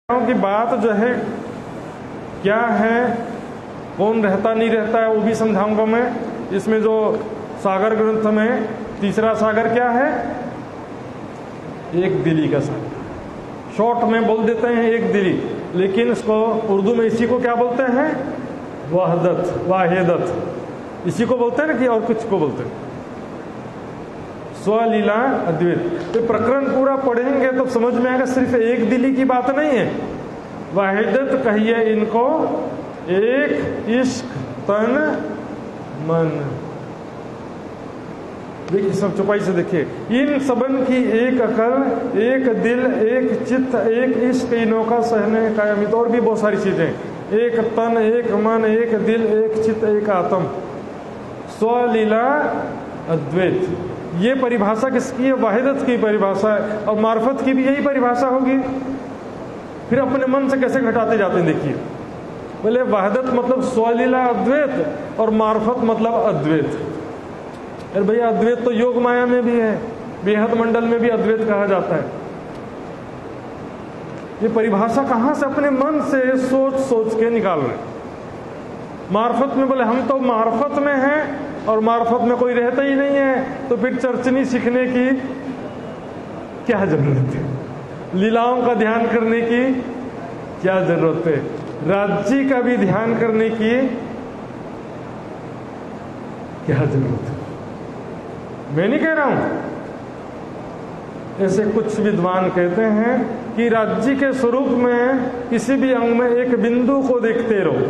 की बात जो है क्या है, कौन रहता नहीं रहता है वो भी समझाऊंगा मैं। इसमें जो सागर ग्रंथ में तीसरा सागर क्या है, एक दिली का सागर। शॉर्ट में बोल देते हैं एक दिली, लेकिन इसको उर्दू में इसी को क्या बोलते हैं, वहदत, वाहिदत, इसी को बोलते हैं ना कि और कुछ को बोलते हैं, स्वलीला अद्वैत। तो प्रकरण पूरा पढ़ेंगे तो समझ में आएगा सिर्फ एक दिली की बात नहीं है। वाहिदत कहिए इनको, एक इश्क तन मन। देखिए सब चौपाई से देखिए, इन सबन की एक अकल, एक दिल, एक चित्त, एक इश्क, इनों का सहने का अमित। और भी बहुत सारी चीजें, एक तन, एक मन, एक दिल, एक चित्त, एक आत्म, स्वलीला अद्वैत। ये परिभाषा किसकी है, वाहिदत की परिभाषा है। और मार्फत की भी यही परिभाषा होगी। फिर अपने मन से कैसे घटाते जाते हैं देखिए। बोले वाहिदत मतलब स्वलीला अद्वैत और मार्फत मतलब अद्वैत। अरे भैया अद्वैत तो योग माया में भी है, बेहद मंडल में भी अद्वैत कहा जाता है। ये परिभाषा कहां से, अपने मन से सोच सोच के निकाल रहे। मार्फत में बोले हम तो मार्फत में हैं और मार्फत में कोई रहता ही नहीं है, तो फिर चर्चनी सीखने की क्या जरूरत है, लीलाओं का ध्यान करने की क्या जरूरत है, राज्य का भी ध्यान करने की क्या जरूरत है। मैं नहीं कह रहा हूं, ऐसे कुछ विद्वान कहते हैं कि राज्य के स्वरूप में किसी भी अंग में एक बिंदु को देखते रहो,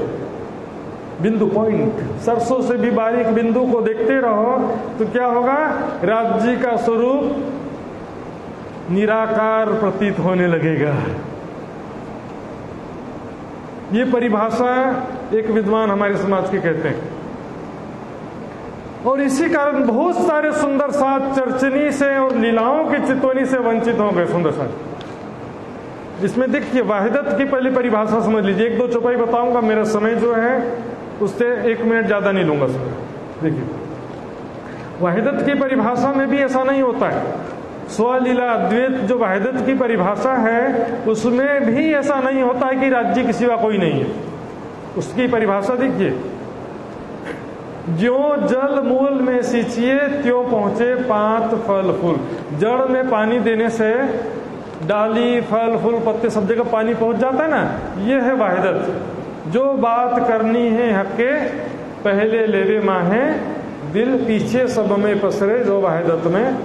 बिंदु पॉइंट, सरसों से भी बारीक बिंदु को देखते रहो तो क्या होगा, राज्य का स्वरूप निराकार प्रतीत होने लगेगा। ये परिभाषा एक विद्वान हमारे समाज के कहते हैं। और इसी कारण बहुत सारे सुंदर साथ चर्चनी से और लीलाओं की चितौनी से वंचित हो गए। सुंदर साथ इसमें देखिए, वाहिदत की पहले परिभाषा समझ लीजिए। एक दो चौपाई बताऊंगा, मेरा समय जो है उससे 1 मिनट ज्यादा नहीं लूंगा समय। देखिए वाहिदत की परिभाषा में भी ऐसा नहीं होता है। स्वलीला अद्वैत जो वाहिदत की परिभाषा है उसमें भी ऐसा नहीं होता है कि राज्य के सिवा कोई नहीं है। उसकी परिभाषा देखिए, ज्यों जल मूल में सींचिए त्यों पहुंचे पात फल फूल। जड़ में पानी देने से डाली, फल, फूल, पत्ते सब जगह पानी पहुंच जाता है ना, ये है वाहिदत। जो बात करनी है हके पहले लेवे माहे, दिल पीछे सब में पसरे जो वाहिदत में।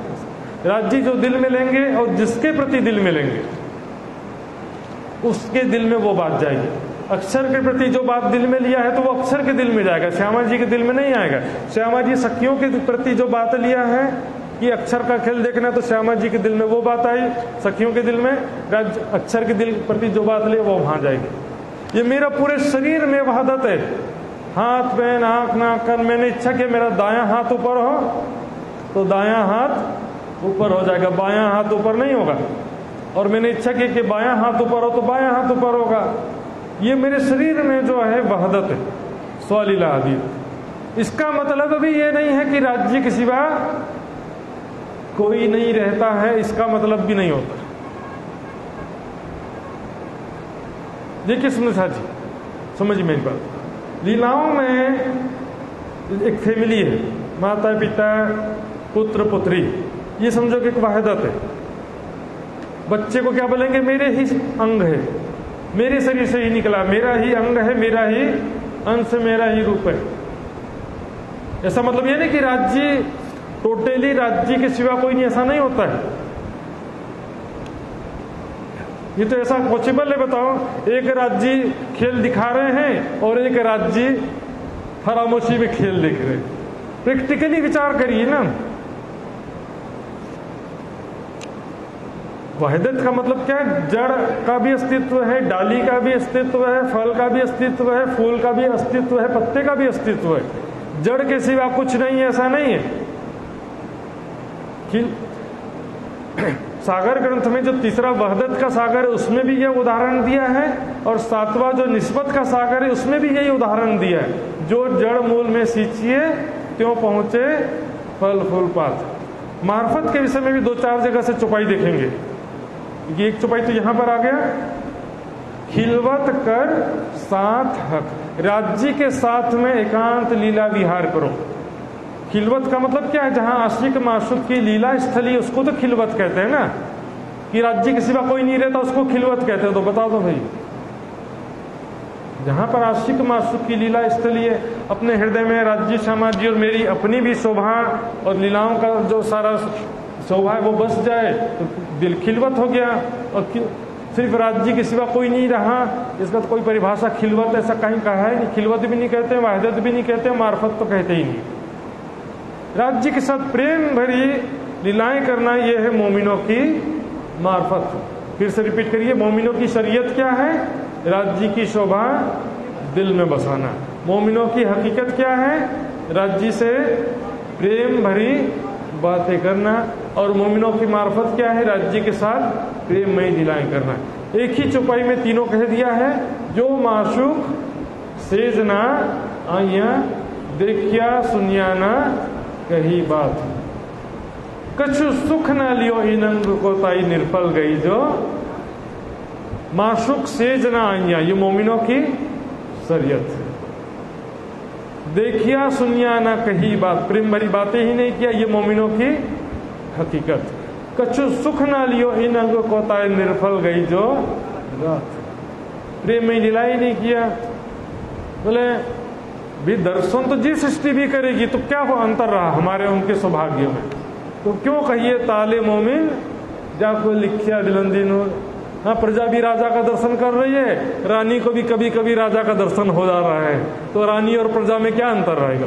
राज्य जो दिल में लेंगे और जिसके प्रति दिल में लेंगे उसके दिल में वो बात जाएगी। अक्षर के प्रति जो बात दिल में लिया है तो वो अक्षर के दिल में जाएगा, श्यामा जी के दिल में नहीं आएगा। श्यामा जी सखियों के प्रति जो बात लिया है कि अक्षर का खेल देखना, तो श्यामा जी के दिल में वो बात आई, सखियों के दिल में अक्षर के दिल प्रति जो बात ली वो वहां जाएगी। ये मेरा पूरे शरीर में वहदत है। हाथ, पैन, आंख, नाक, कान, मैंने इच्छा कि मेरा दायां हाथ ऊपर हो तो दायां हाथ ऊपर हो जाएगा, बायां हाथ ऊपर नहीं होगा। और मैंने इच्छा की कि बायां हाथ ऊपर हो तो बायां हाथ ऊपर होगा। ये मेरे शरीर में जो है वहदत है, स्वलीला अद्वैत। इसका मतलब भी ये नहीं है कि राज्य के सिवा कोई नहीं रहता है, इसका मतलब भी नहीं होता। देखिए सुनो जी, समझिए मेरी बात। लीलाओं में एक फैमिली है, माता पिता पुत्र पुत्री, ये समझो कि एक वाहिदत है। बच्चे को क्या बोलेंगे, मेरे ही अंग है, मेरे शरीर से ही निकला, मेरा ही अंग है, मेरा ही अंश, मेरा ही रूप है। ऐसा मतलब ये नहीं कि राज्य टोटली राज्य के सिवा कोई नहीं, ऐसा नहीं होता है। ये तो ऐसा पॉसिबल है, बताओ, एक राज्य खेल दिखा रहे हैं और एक राज्य फरामोशी में खेल देख रहे हैं। प्रैक्टिकली विचार करिए ना। वाहिदत का मतलब क्या है, जड़ का भी अस्तित्व है, डाली का भी अस्तित्व है, फल का भी अस्तित्व है, फूल का भी अस्तित्व है, पत्ते का भी अस्तित्व है। जड़ के सिवा कुछ नहीं है, ऐसा नहीं है। सागर ग्रंथ में जो तीसरा वहदत का सागर है उसमें भी यह उदाहरण दिया है, और 7वां जो निस्बत का सागर है उसमें भी यही उदाहरण दिया है। जो जड़ मूल में सींचिए त्यों पहुंचे फल फूल पात। मार्फत के विषय में भी 2-4 जगह से चौपाई देखेंगे। ये एक चौपाई तो यहां पर आ गया, खिलवत कर साथ हक, राज्य के साथ में एकांत लीला विहार करो। खिलवत का मतलब क्या है? जहां आशिक माशूक की लीला स्थली, उसको तो खिलवत कहते हैं ना, कि राज्य के सिवा कोई नहीं रहता उसको खिलवत कहते हो। तो बता दो भाई, जहां पर आशिक माशूक की लीला स्थली है, अपने हृदय में राज्य समाजी और मेरी अपनी भी शोभा और लीलाओं का जो सारा शोभा है वो बस जाए तो दिल खिलवत हो गया। और सिर्फ राज्य के सिवा कोई नहीं रहा, इसका तो कोई परिभाषा खिलवत ऐसा कहीं कहा है नहीं। खिलवत भी नहीं कहते, वाहिदत भी नहीं कहते, मार्फत तो कहते ही नहीं। राज्य के साथ प्रेम भरी लीलाएं करना, यह है मोमिनों की मार्फत। फिर से रिपीट करिए, मोमिनों की शरीयत क्या है? राज्य की शोभा दिल में बसाना। मोमिनों की हकीकत क्या है? राज्य से प्रेम भरी बातें करना। और मोमिनों की मार्फत क्या है? राज्य के साथ प्रेममयी लीलाएं करना। एक ही चौपाई में तीनों कह दिया है। जो माशूक सेजना आइया, देखिया सुनिया ना कही बात, कछु सुख न लियो इनंग को ताई निर्फल गई। जो माशूक सेजना आइया, ये मोमिनों की शरीयत है। देखिया सुनिया ना कही बात, प्रेम भरी बातें ही नहीं किया, ये मोमिनों की हकीकत। कछु सुख ना लियो इन अंग को ताई निर्फल गई। जो रात प्रेम में लीला ही नहीं किया। बोले भी दर्शन तो जी सृष्टि भी करेगी, तो क्या वो अंतर रहा हमारे उनके सौभाग्यों में? तो क्यों कहिए ताले मोमिन जाको लिखिया दिलंदी नूर। हाँ, प्रजा भी राजा का दर्शन कर रही है, रानी को भी कभी कभी राजा का दर्शन हो जा रहा है, तो रानी और प्रजा में क्या अंतर रहेगा?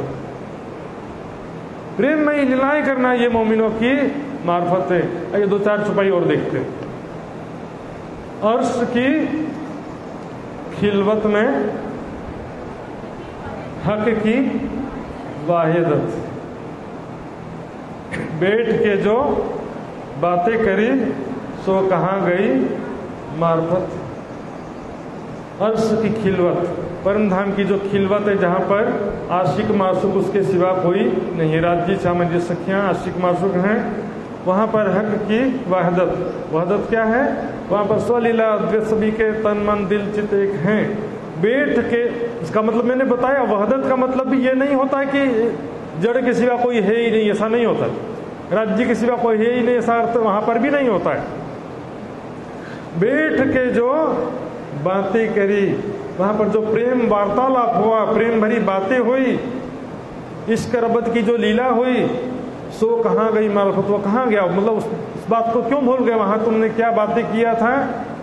प्रेम में लीलाएं करना ये मोमिनों की मार्फत है। आइए दो चार चौपाई और देखते हैं। अर्श की खिलवत में हक की वाहिदत, बैठ के जो बातें करी सो कहाँ गई मार्फत। अर्श की खिलवत, परम धाम की जो खिलवत है, जहाँ पर आशिक माशूक उसके सिवा कोई नहीं, राज्य सामाजिक सखियाँ आशिक माशूक हैं, वहाँ पर हक की वहदत। वहदत क्या है? वहाँ पर स्वलीला अद्वैत सभी के तन मन दिल चित एक हैं। बैठ के, इसका मतलब मैंने बताया, वहदत का मतलब भी ये नहीं होता है कि जड़ के सिवा कोई है ही नहीं, ऐसा नहीं होता। राज्य के सिवा कोई है ही नहीं, ऐसा अर्थ वहाँ पर भी नहीं होता है। बैठ के जो बातें करी, वहां पर जो प्रेम वार्तालाप हुआ, प्रेम भरी बातें हुई, इश्क रबत की जो लीला हुई, सो कहाँ गई मार्फत, वो कहाँ गया? मतलब उस बात को क्यों भूल गए? वहां तुमने क्या बातें किया था,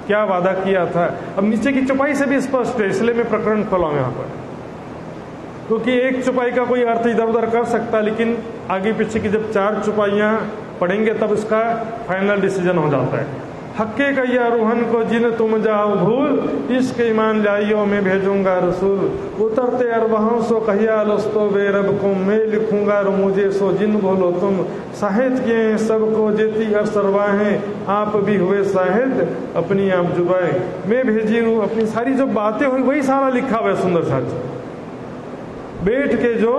क्या वादा किया था? अब नीचे की चौपाई से भी स्पष्ट है, इसलिए मैं प्रकरण खोला हूं यहाँ पर, क्योंकि एक चौपाई का कोई अर्थ इधर उधर कर सकता, लेकिन आगे पीछे की जब चार चौपाइयां पढ़ेंगे तब इसका फाइनल डिसीजन हो जाता है। हक्के कैया रूहन को जिन तुम जाओ भूल, इश्क ईमान लाइयो मैं भेजूंगा रसूल। उतरते अरवहों सो कहिया लस्तो बेरब को, मैं लिखूंगा मुझे सो जिन बोलो तुम। साहित्य के सबको जेती अरसरवाहें, आप भी हुए साहित्य अपनी आप जुबाएं। मैं भेजी हूँ अपनी सारी जो बातें हुई वही सारा लिखा हुआ है सुंदर साज। बैठ के जो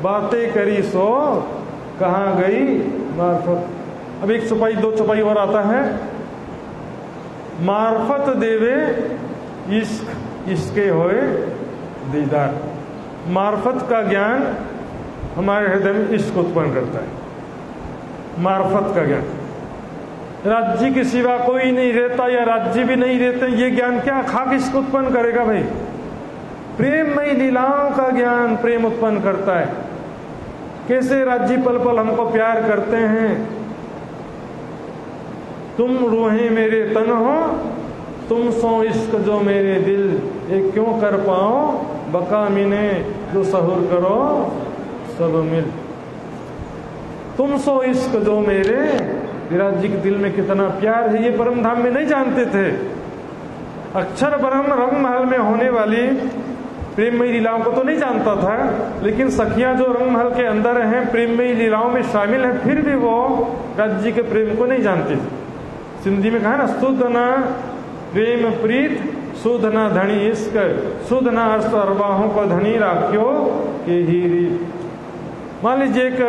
बातें करी सो कहाँ गई मार्फत। अब एक चौपाई दो चौपाई और आता है। मार्फत देवे इश्क, इसके होए दीदार। मार्फत का ज्ञान हमारे हृदय में इश्क उत्पन्न करता है। मार्फत का ज्ञान, राज्य के सिवा कोई नहीं रहता या राज्य भी नहीं रहते, ये ज्ञान क्या खाक इश्क उत्पन्न करेगा भाई? प्रेममयी लीलाओं का ज्ञान प्रेम उत्पन्न करता है। कैसे राज्य पल पल हमको प्यार करते हैं। तुम रूहें मेरे तन हो, तुम सो इश्क जो मेरे दिल, ये क्यों कर पाओ बका मिने, जो सहूर करो सब मिल। तुम सो इश्क जो मेरे, विराट जी के दिल में कितना प्यार है, ये परम धाम में नहीं जानते थे। अक्षर ब्रह्म रंग महल में होने वाली प्रेममयी लीलाओं को तो नहीं जानता था, लेकिन सखियां जो रंग महल के अंदर हैं, प्रेममयी लीलाओं में शामिल हैं, फिर भी वो राज्य के प्रेम को नहीं जानती थी। सिंधी में कहा ना, सुधना प्रेम प्रीत, सुधना धनी इश्क, सुधना अर्थ अरवाहों को धनी राख्यो के ही रीत। मान लीजिए एक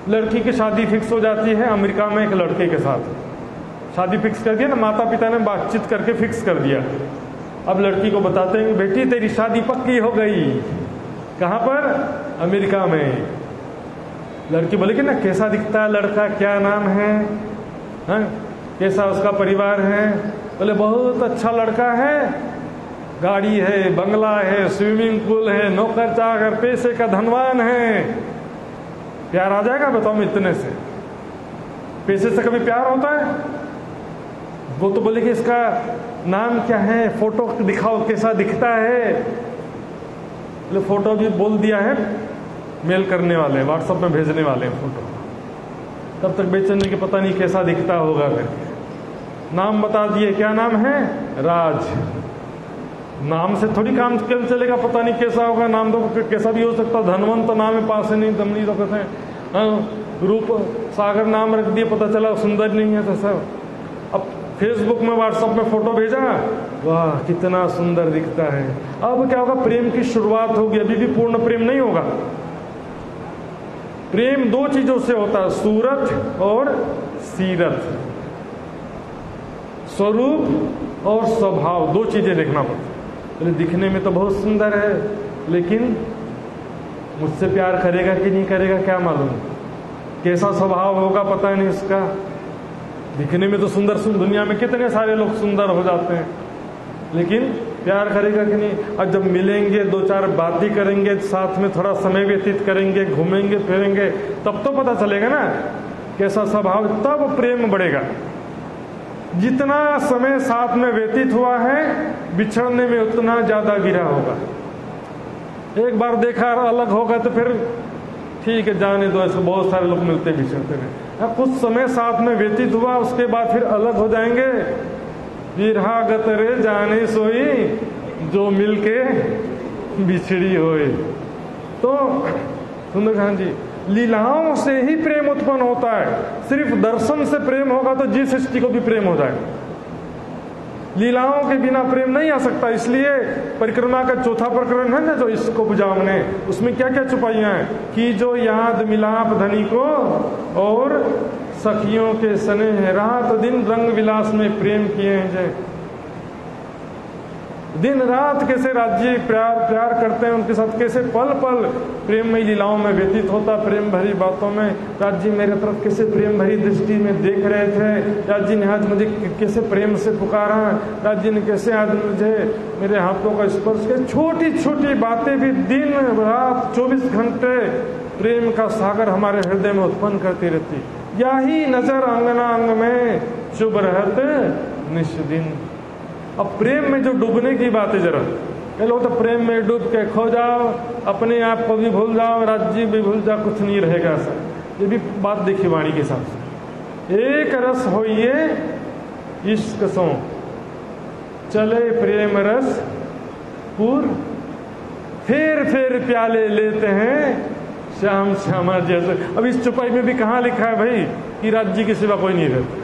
लड़की की शादी फिक्स हो जाती है अमेरिका में एक लड़के के साथ, शादी फिक्स कर दिया ना, माता पिता ने बातचीत करके फिक्स कर दिया। अब लड़की को बताते हैं कि बेटी तेरी शादी पक्की हो गई। कहाँ पर? अमेरिका में। लड़की बोले कि ना कैसा दिखता है लड़का, क्या नाम है, हाँ? कैसा उसका परिवार है? बोले बहुत अच्छा लड़का है, गाड़ी है, बंगला है, स्विमिंग पूल है, नौकर चाकर, पैसे का धनवान है। प्यार आ जाएगा बताओ इतने से? पैसे से कभी प्यार होता है? वो तो बोले कि इसका नाम क्या है, फोटो दिखाओ कैसा दिखता है। बोले फोटो भी बोल दिया है, मेल करने वाले, व्हाट्सएप में भेजने वाले हैं फोटो। तब तक बेचैनी कि पता नहीं कैसा दिखता होगा करके। नाम बता दिए, क्या नाम है? राज। नाम से थोड़ी काम चलेगा, पता नहीं कैसा होगा, नाम तो कैसा भी हो सकता। धनवंत नाम है, पास नहीं दमनी तो कहते हैं। रूप सागर नाम रख दिए, पता चला सुंदर नहीं है तो सब। अब फेसबुक में व्हाट्सएप में फोटो भेजा, वाह कितना सुंदर दिखता है। अब क्या होगा? प्रेम की शुरुआत होगी, अभी भी पूर्ण प्रेम नहीं होगा। प्रेम दो चीजों से होता है, सूरत और सीरत। स्वरूप और स्वभाव, दो चीजें देखना पड़ता है। दिखने में तो बहुत सुंदर है, लेकिन मुझसे प्यार करेगा कि नहीं करेगा क्या मालूम, कैसा स्वभाव होगा पता नहीं उसका। दिखने में तो सुंदर दुनिया में कितने सारे लोग सुंदर हो जाते हैं, लेकिन प्यार करेगा कि नहीं। और जब मिलेंगे, दो चार बातें करेंगे, साथ में थोड़ा समय व्यतीत करेंगे, घूमेंगे फिरेंगे, तब तो पता चलेगा ना कैसा स्वभाव, तब प्रेम बढ़ेगा। जितना समय साथ में व्यतीत हुआ है, बिछड़ने में उतना ज्यादा गिरा होगा। एक बार देखा और अलग होगा तो फिर ठीक है जाने दो, ऐसे बहुत सारे लोग मिलते बिछड़ते हैं। कुछ समय साथ में व्यतीत हुआ, उसके बाद फिर अलग हो जाएंगे। विरहागत रे जाने सोई, जो मिलके बिछड़ी होए। तो सुंदरकांड जी, लीलाओं से ही प्रेम उत्पन्न होता है। सिर्फ दर्शन से प्रेम होगा तो जीव सृष्टि को भी प्रेम हो जाएगा। लीलाओं के बिना प्रेम नहीं आ सकता। इसलिए परिक्रमा का चौथा प्रकरण है ना, जो इसको बुझावने, उसमें क्या क्या छुपाइयां हैं कि जो याद मिलाप धनी को और सखियों के स्नेह, रात दिन रंग विलास में प्रेम किए हैं। जय दिन रात कैसे राज्य प्यार करते हैं, उनके साथ कैसे पल पल प्रेममयी लीलाओं में व्यतीत होता, प्रेम भरी बातों में। राज्य मेरे तरफ कैसे प्रेम भरी दृष्टि में देख रहे थे, राज्य ने आज मुझे कैसे प्रेम से पुकारा, राज्य ने कैसे आज मुझे मेरे हाथों का स्पर्श किया। छोटी छोटी बातें भी दिन रात 24 घंटे प्रेम का सागर हमारे हृदय में उत्पन्न करती रहती। यही नजर अंगना अंग में शुभ रहते निष्दिन। अब प्रेम में जो डूबने की बात है, जरा कह लो तो प्रेम में डूब के खो जाओ, अपने आप को भी भूल जाओ, राज्य भी भूल जाओ, कुछ नहीं रहेगा ऐसा। ये भी बात देखी वाणी के हिसाब से। एक रस होइए इश्क सो, चले प्रेम रस पूर, फेर फेर प्याले लेते हैं श्याम श्यामा जैसे। अब इस चुपाई में भी कहाँ लिखा है भाई कि राज्य के सिवा कोई नहीं रहता।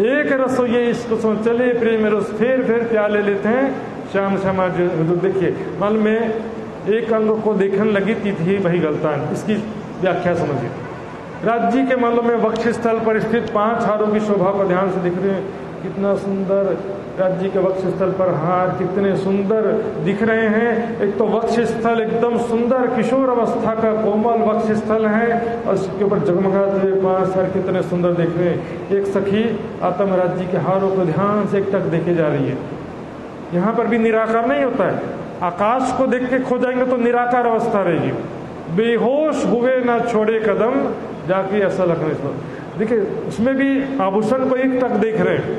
एक रस हो ये इश्क सो, चले प्रेम रस फेर फेर प्याले लेते हैं श्याम श्यामा जो। देखिए मालूम में एक अंग को देखने लगी थी वही गलतान। इसकी व्याख्या समझिए। राज्य के मालूम में वक्ष स्थल पर स्थित 5 हारों की शोभा को ध्यान से दिख रहे हैं, कितना सुंदर राज्य के वक्ष स्थल पर हार कितने सुंदर दिख रहे हैं। एक तो वक्ष स्थल एकदम सुंदर किशोर अवस्था का कोमल वक्ष स्थल है, और उसके ऊपर जगमगाते हुए 5 हार कितने सुंदर दिख रहे हैं। एक सखी आत्म राज्य के हारों को ध्यान से एकटक देखे जा रही है। यहाँ पर भी निराकार नहीं होता है। आकाश को देख के खो जाएंगे तो निराकार अवस्था रहेगी। बेहोश हुए ना छोड़े कदम, जाके ऐसा लगने से। देखिए उसमें भी आभूषण को एक टक देख रहे हैं,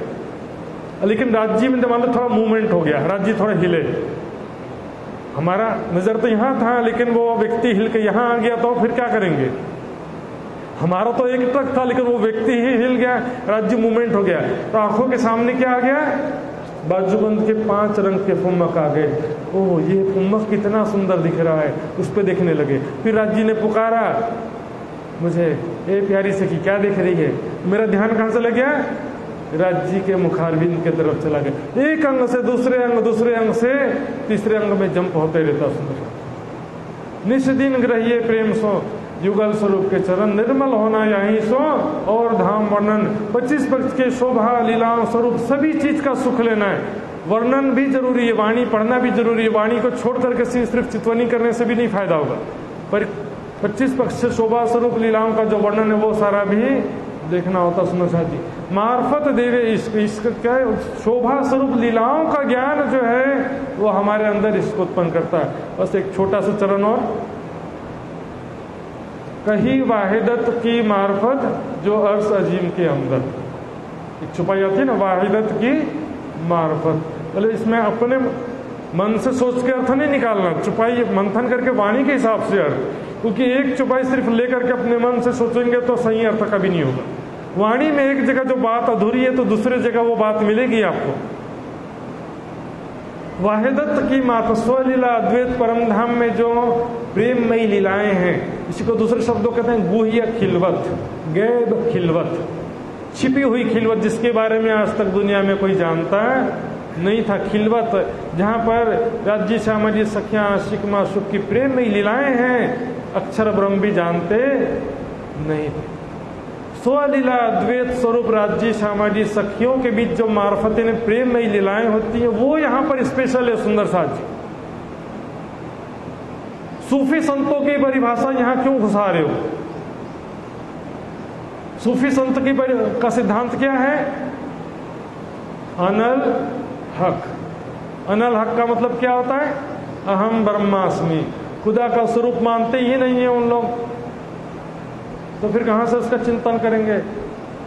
लेकिन राज्य में मान लो थोड़ा मूवमेंट हो गया, राज्य थोड़ा हिले। हमारा नजर तो यहाँ था, लेकिन वो व्यक्ति हिल के यहाँ आ गया तो फिर क्या करेंगे। हमारा तो एक टक था, लेकिन वो व्यक्ति ही हिल गया, राज्य मूवमेंट हो गया। तो आंखों के सामने क्या आ गया, बाजूबंद के 5 रंग के फुम्मक आ गए। ओह ये फुम्मक कितना सुंदर दिख रहा है, उस पर देखने लगे। फिर राज्य ने पुकारा मुझे, ए प्यारी सखी क्या देख रही है। मेरा ध्यान कहाँ से लग गया, राज्य के मुखारबिंद के तरफ चला गया। एक अंग से दूसरे अंग से तीसरे अंग में जंप होते रहता सुंदर। निष्दिन ग्रहिए प्रेम सो, युगल स्वरूप के चरण निर्मल होना यहीं सो और धाम वर्णन 25 पक्ष के शोभा लीलाओं स्वरूप सभी चीज का सुख लेना है। वर्णन भी जरूरी है, वाणी पढ़ना भी जरूरी है, वाणी को छोड़ करके सिर्फ चितवनी करने से भी नहीं फायदा होगा, पर 25 पक्ष से शोभा स्वरूप लीलाओं का जो वर्णन है वो सारा भी देखना होता। सुनो साथ जी, मार्फत देवे इश्क क्या है, शोभा स्वरूप लीलाओं का ज्ञान जो है वो हमारे अंदर इसको उत्पन्न करता है। बस एक छोटा सा चरण और, कही वाहिदत की मार्फत जो अर्श अजीम के अंदर, एक छुपाई आती है ना, वाहिदत की मार्फत, बोले इसमें अपने मन से सोच के अर्थ नहीं निकालना, चुपाई मंथन करके वाणी के हिसाब से अर्थ, क्योंकि एक चुपाई सिर्फ लेकर के अपने मन से सोचेंगे तो सही अर्थ कभी नहीं होगा। वाणी में एक जगह जो बात अधूरी है तो दूसरे जगह वो बात मिलेगी आपको। वाहिदत की मार्फत स्वलीला अद्वैत परम धाम में जो प्रेममयी लीलाएं हैं, इसी को दूसरे शब्दों कहते हैं गुह्य खिलवत, गैब खिलवत, छिपी हुई खिलवत, जिसके बारे में आज तक दुनिया में कोई जानता नहीं था। खिलवत जहाँ पर राज्य श्यामाजी सखियां आशिक माशुक की प्रेममयी लीलाएं हैं, अक्षर ब्रह्म भी जानते नहीं थे। स्वलीला अद्वैत स्वरूप राज्य श्यामाजी सखियों के बीच जो मार्फतें ने प्रेममयी लीलाएं होती है वो यहाँ पर स्पेशल है। सुंदर साथ जी, सूफी संतों की परिभाषा यहाँ क्यों घुसा रहे हो? सूफी संत का सिद्धांत क्या है? अनल हक। अनल हक का मतलब क्या होता है? अहम ब्रह्मास्मि, खुदा का स्वरूप मानते ही नहीं है उन लोग, तो फिर कहां से उसका चिंतन करेंगे?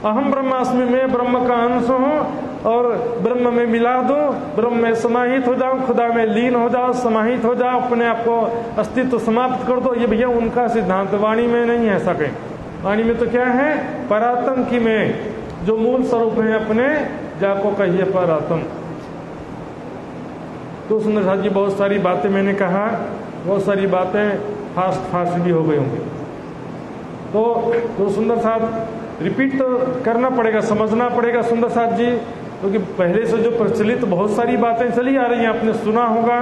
अहम ब्रह्मास्मि, मैं ब्रह्म का अंश हूं और ब्रह्म में मिला दो, ब्रह्म में समाहित हो जाओ, खुदा में लीन हो जाओ, समाहित हो जाओ, अपने आप को अस्तित्व समाप्त कर दो। ये भैया उनका सिद्धांत, वाणी में नहीं है ऐसा कहीं। वाणी में तो क्या है? परात्म की में जो मूल स्वरूप है अपने, जाको कहिए परात्म। तो सुंदर साथ जी, बहुत सारी बातें मैंने कहा, बहुत सारी बातें फास्ट भी हो गई होंगी, तो सुंदर साथ रिपीट तो करना पड़ेगा, समझना पड़ेगा सुंदर साथ जी, क्योंकि पहले से जो प्रचलित बहुत सारी बातें चली आ रही हैं, आपने सुना होगा,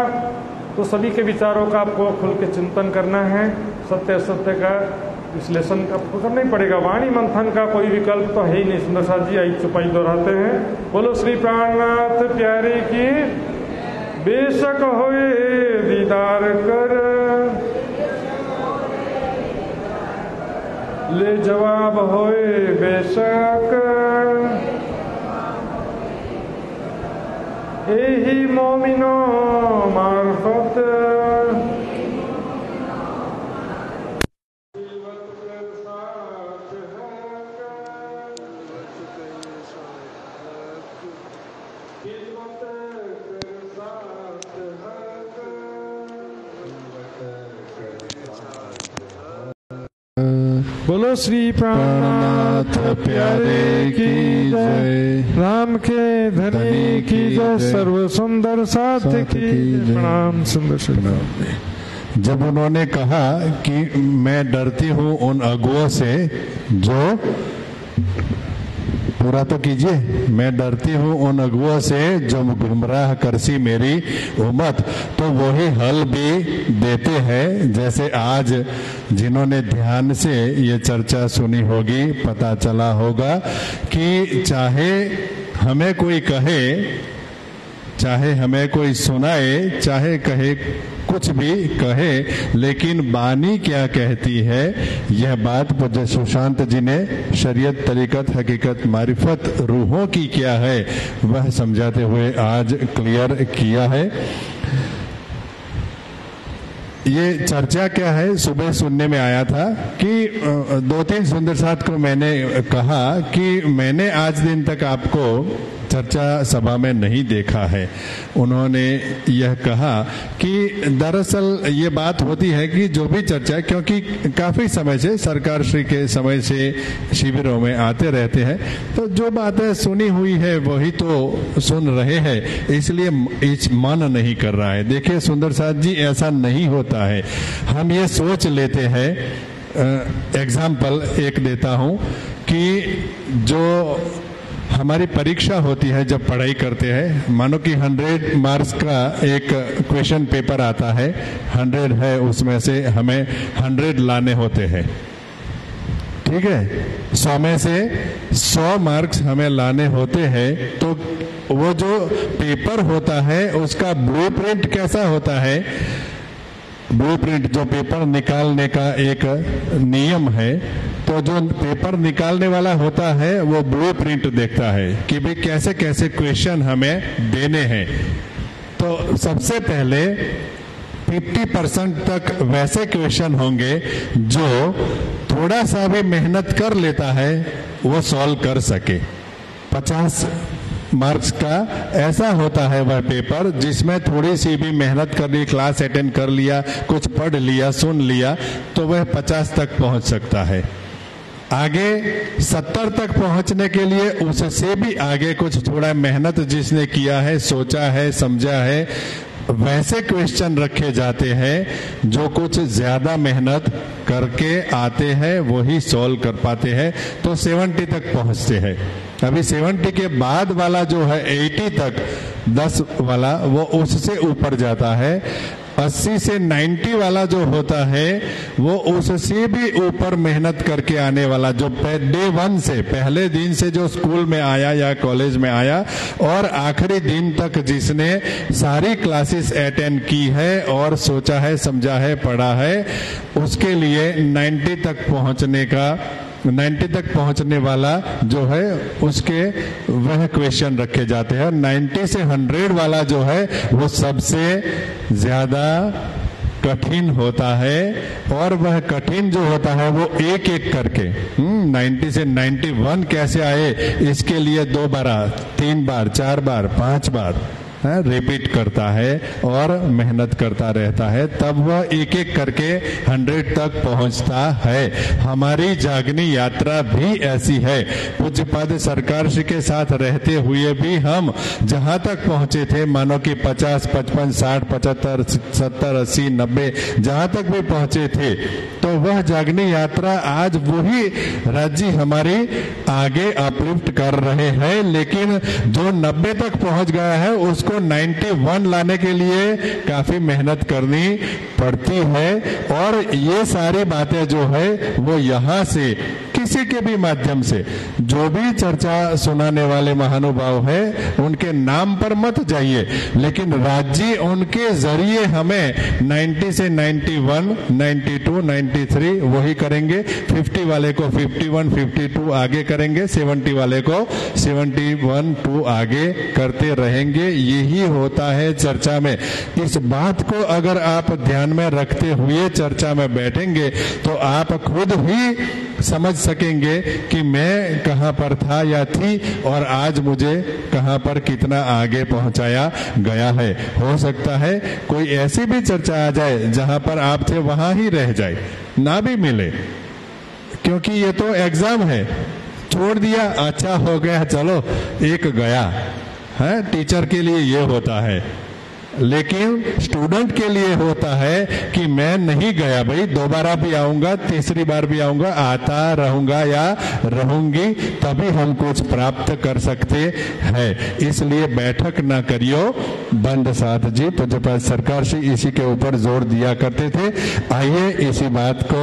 तो सभी के विचारों का आपको खुल के चिंतन करना है, सत्य असत्य का विश्लेषण आपको करना ही पड़ेगा। वाणी मंथन का कोई विकल्प तो है ही नहीं। सुंदर साथ जी आई चुपाई दोहराते हैं, बोलो श्री प्राणनाथ प्यारे की, बेशक होए दीदार कर, ले जवाब होए बेशक, यही मोमिनो मार्फत, बोलो श्री प्राणनाथ प्यारे की जय, राम के धनी की जय, सर्व सुंदर साथ की प्रणाम। सुंदर जब उन्होंने कहा कि मैं डरती हूँ उन अगुओं से जो, पूरा तो कीजिए, मैं डरती हूँ उन अगुओं से जो गुमराह करसी मेरी उम्मत, तो वही हल भी देते हैं। जैसे आज जिन्होंने ध्यान से ये चर्चा सुनी होगी, पता चला होगा कि चाहे हमें कोई कहे, चाहे हमें कोई सुनाए, चाहे कहे कुछ भी कहे, लेकिन बानी क्या कहती है, यह बात पूज्य सुशांत जी ने शरीयत, तरीकत, हकीकत, मारिफत, रूहों की क्या है वह समझाते हुए आज क्लियर किया है। ये चर्चा क्या है, सुबह सुनने में आया था कि 2-3 सुंदर साथ को मैंने कहा कि मैंने आज दिन तक आपको चर्चा सभा में नहीं देखा है। उन्होंने यह कहा कि दरअसल ये बात होती है कि जो भी चर्चा, क्योंकि काफी समय से सरकार श्री के समय से शिविरों में आते रहते हैं, तो जो बातें सुनी हुई है वही तो सुन रहे हैं, इसलिए मन नहीं कर रहा है। देखिए सुंदर साथ जी, ऐसा नहीं होता है। हम ये सोच लेते हैं, एग्जाम्पल एक देता हूं कि जो हमारी परीक्षा होती है, जब पढ़ाई करते हैं, मानो कि 100 मार्क्स का एक क्वेश्चन पेपर आता है, 100 है, उसमें से हमें 100 लाने होते हैं। ठीक है, 100 में से 100 मार्क्स हमें लाने होते हैं, तो वो जो पेपर होता है उसका ब्लूप्रिंट कैसा होता है? ब्लूप्रिंट जो पेपर निकालने का एक नियम है, तो जो पेपर निकालने वाला होता है वो ब्लूप्रिंट देखता है कि भाई कैसे कैसे क्वेश्चन हमें देने हैं। तो सबसे पहले 50% तक वैसे क्वेश्चन होंगे जो थोड़ा सा भी मेहनत कर लेता है वो सॉल्व कर सके। 50 मार्क्स का ऐसा होता है वह पेपर जिसमें थोड़ी सी भी मेहनत कर ली, क्लास अटेंड कर लिया, कुछ पढ़ लिया, सुन लिया, तो वह 50 तक पहुंच सकता है। आगे 70 तक पहुंचने के लिए उससे भी आगे कुछ थोड़ा मेहनत जिसने किया है, सोचा है, समझा है, वैसे क्वेश्चन रखे जाते हैं। जो कुछ ज्यादा मेहनत करके आते हैं वही सॉल्व कर पाते हैं, तो 70 तक पहुंचते हैं। अभी 70 के बाद वाला जो है 80 तक 10 वाला, वो उससे ऊपर जाता है। 80 से 90 वाला जो होता है वो उससे भी ऊपर मेहनत करके आने वाला, जो डे 1 से, पहले दिन से जो स्कूल में आया या कॉलेज में आया और आखिरी दिन तक जिसने सारी क्लासेस अटेंड की है और सोचा है, समझा है, पढ़ा है, उसके लिए 90 तक पहुंचने वाला जो है उसके वह क्वेश्चन रखे जाते हैं। 90 से 100 वाला जो है वो सबसे ज्यादा कठिन होता है, और वह कठिन जो होता है वो एक एक करके 90 से 91 कैसे आए इसके लिए 2 बार, 3 बार, 4 बार, 5 बार रिपीट करता है और मेहनत करता रहता है, तब वह एक एक करके 100 तक पहुंचता है। हमारी जागनी यात्रा भी ऐसी है। पूज्यपाद सरकार श्री के साथ रहते हुए भी हम जहां तक पहुंचे थे, मानो कि 50, 55, 60, 75, 70, 80, 90 जहां तक भी पहुंचे थे, तो वह जागनी यात्रा आज वही राज्य हमारी आगे अपलिफ्ट कर रहे हैं। लेकिन जो 90 तक पहुंच गया है उसको 91 लाने के लिए काफी मेहनत करनी पड़ती है। और ये सारी बातें जो है वो यहाँ से किसी के भी माध्यम से, जो भी चर्चा सुनाने वाले महानुभाव है उनके नाम पर मत जाइए, लेकिन राज्य उनके जरिए हमें 90 से 91, 92, 93 वही करेंगे, 50 वाले को 51, 52 आगे करेंगे, 70 वाले को 71, 2 आगे करते रहेंगे। यही होता है चर्चा में। इस बात को अगर आप ध्यान में रखते हुए चर्चा में बैठेंगे तो आप खुद ही समझ सकेंगे कि मैं कहां पर था या थी और आज मुझे कहां पर कितना आगे पहुंचाया गया है। हो सकता है कोई ऐसी भी चर्चा आ जाए जहां पर आप थे वहां ही रह जाए, ना भी मिले, क्योंकि ये तो एग्जाम है। छोड़ दिया, अच्छा हो गया, चलो एक गया है। टीचर के लिए ये होता है, लेकिन स्टूडेंट के लिए होता है कि मैं नहीं गया भाई, दोबारा भी आऊंगा, तीसरी बार भी आऊंगा, आता रहूंगा या रहूंगी, तभी हम कुछ प्राप्त कर सकते हैं। इसलिए बैठक ना करियो बंद साथ जी। तो जब सरकार से इसी के ऊपर जोर दिया करते थे। आइए इसी बात को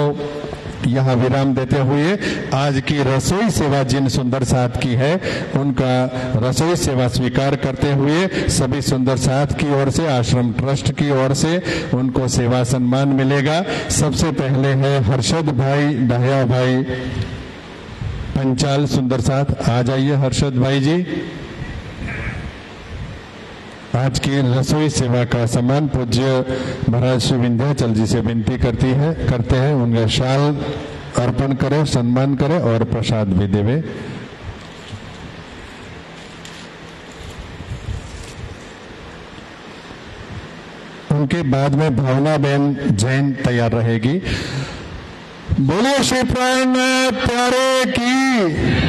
यहाँ विराम देते हुए आज की रसोई सेवा जिन सुंदर साथ की है उनका रसोई सेवा स्वीकार करते हुए सभी सुंदर साथ की ओर से, आश्रम ट्रस्ट की ओर से उनको सेवा सम्मान मिलेगा। सबसे पहले है हर्षद भाई, दहिया भाई, पंचाल सुंदर साथ। आ जाइए हर्षद भाई जी। आज की रसोई सेवा का सम्मान पूज्य महाराज श्री विंध्याचल जी से विनती करते हैं उनका शाल अर्पण करें, सम्मान करें और प्रसाद भी देवे। उनके बाद में भावना बहन जैन तैयार रहेगी। बोलिए श्री प्राणनाथ प्यारे की।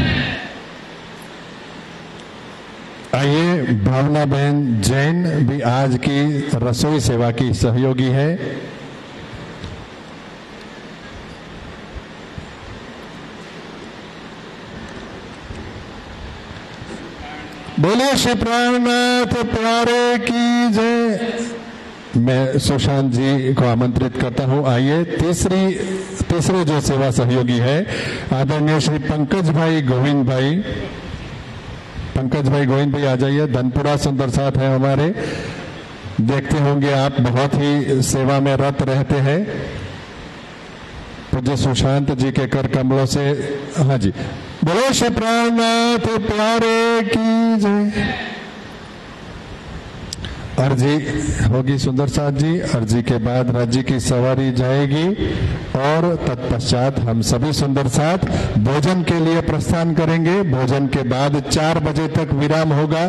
आइए, भावना बहन जैन भी आज की रसोई सेवा की सहयोगी है। बोलिए श्री प्राणनाथ प्यारे की जय। मैं सुशांत जी को आमंत्रित करता हूं। आइए तीसरे जो सेवा सहयोगी है आदरणीय श्री पंकज भाई गोविंद भाई आ जाइए। धनपुरा सुंदर साथ है हमारे, देखते होंगे आप बहुत ही सेवा में रत रहते हैं। पूज्य सुशांत जी के कर कमलों से, हाँ जी, बोलो श्री प्राणनाथ प्यारे की जय। अर्जी होगी सुंदर साथ जी, अर्जी के बाद राज्य की सवारी जाएगी और तत्पश्चात हम सभी सुंदर साथ भोजन के लिए प्रस्थान करेंगे। भोजन के बाद 4 बजे तक विराम होगा।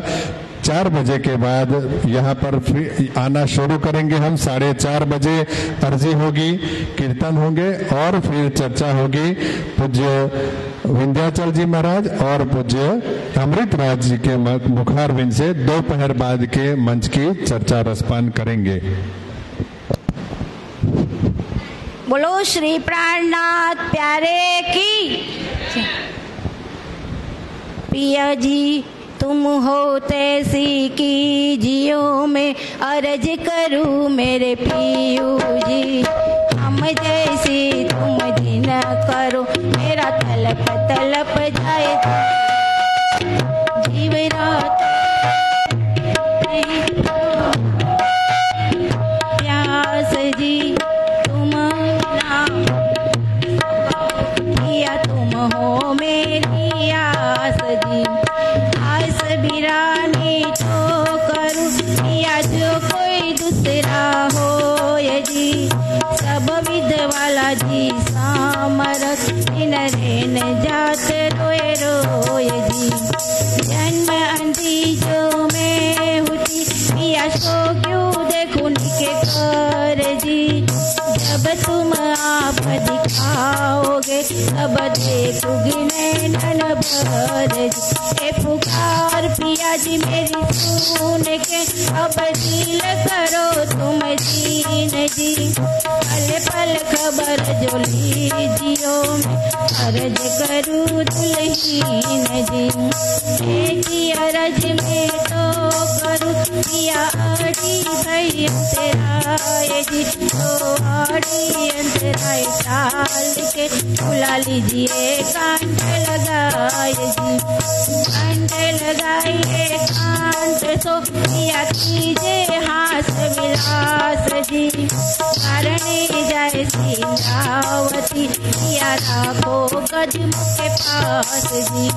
4 बजे के बाद यहाँ पर फिर आना शुरू करेंगे हम। 4:30 बजे अर्जी होगी, कीर्तन होंगे और फिर चर्चा होगी। पूज्य विंध्याचल जी महाराज और पूज्य अमृतराज जी के मुखारविंद से दोपहर बाद के मंच की चर्चा रसपान करेंगे। बोलो श्री प्राणनाथ प्यारे की। पिया जी तुम हो तैसी की जियो में अर्ज करूं मेरे पियू जी। हम जैसी तुम जिन करो मेरा तलप तलप जाए जीव रात प्यास जी तुम नाम पिया तुम हो मेरी आस जी। आस बिरानी तो करूं पिया जो कोई दूसरा हो ये जी। सब विध वाला जी सामरस इन रेन जात रोए रोए जी। जन्म अंधी जो मैं हुई पिया सो क्यों देखूं निके कर जी। जब तुम आप दिखाओगे तब देखूंगी नैनन भर जी। ए पुकार पिया जी मेरी सुन के अब दिल करो तुम जीन जी। पल पल खबर जो लीजियो मैं अर्ज करूं दुल्हीन जी। एक अर्ज में तो करूं पिया आड़ी भई अंतराय जी। तो आड़ी अंतराय टाल के बुला लीजिए कांट लगाए जी। कांट लगाइए कांट सो पिया कीजिए हास विलास जी। कारणी जय सीतावती पिया राखो कदम के पास जी।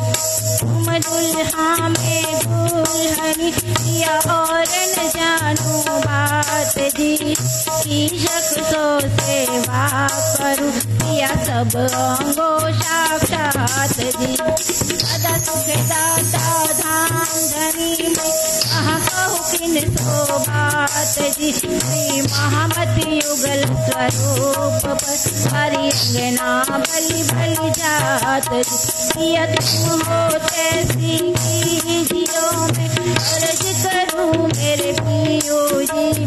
तुम दुल्हा में दुल्हनी पिया और न जानू बात जी। ईशक सो सेवा करूं पिया सब अंगो साक्षात जी। सदा सुख दाता धाम धनी में कहाँ कहूँ किन सो बात जी। श्री महामति युगल स्वरूप पर हरि अंगना बलि बलि जात जी। पिया तुम हो तैसी की जियो में अर्ज करूं मेरे पियो जी।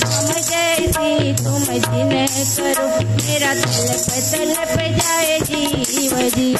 हम जैसी तुम जिन करो मेरा तलप तलप जाए जीव जी।